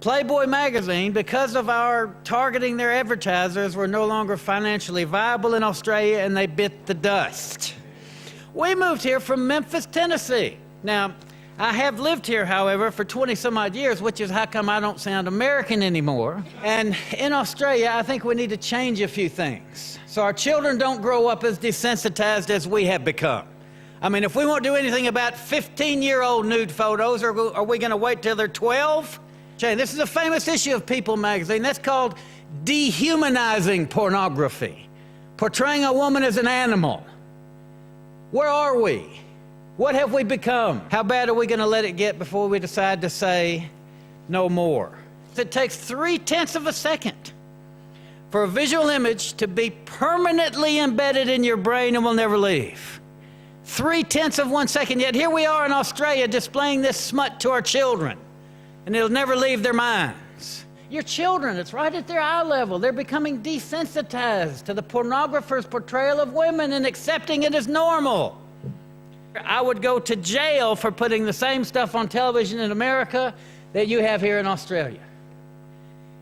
Playboy magazine, because of our targeting their advertisers, were no longer financially viable in Australia, and they bit the dust. We moved here from Memphis, Tennessee. Now, I have lived here, however, for 20-some-odd years, which is how come I don't sound American anymore. And in Australia, I think we need to change a few things so our children don't grow up as desensitized as we have become. I mean, if we won't do anything about 15-year-old nude photos, are we going to wait till they're 12? Jay, this is a famous issue of People magazine. That's called dehumanizing pornography, portraying a woman as an animal. Where are we? What have we become? How bad are we going to let it get before we decide to say no more? It takes 0.3 of a second for a visual image to be permanently embedded in your brain and will never leave. 0.3 of 1 second, yet here we are in Australia displaying this smut to our children, and it'll never leave their minds. Your children, it's right at their eye level. They're becoming desensitized to the pornographer's portrayal of women and accepting it as normal. I would go to jail for putting the same stuff on television in America that you have here in Australia.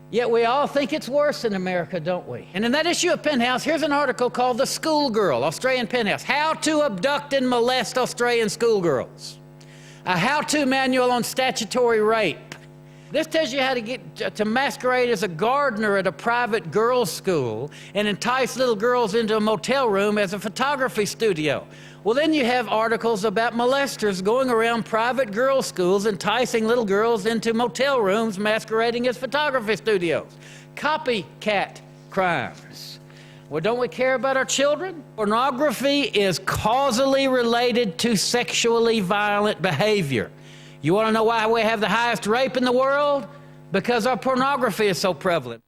Yet we all think it's worse in America, don't we? And in that issue of Penthouse, here's an article called The Schoolgirl, Australian Penthouse. How to abduct and molest Australian schoolgirls. A how-to manual on statutory rape. This tells you how to get to masquerade as a gardener at a private girls' school and entice little girls into a motel room as a photography studio. Well, then you have articles about molesters going around private girls' schools enticing little girls into motel rooms masquerading as photography studios. Copycat crimes. Well, don't we care about our children? Pornography is causally related to sexually violent behavior. You want to know why we have the highest rape in the world? Because our pornography is so prevalent.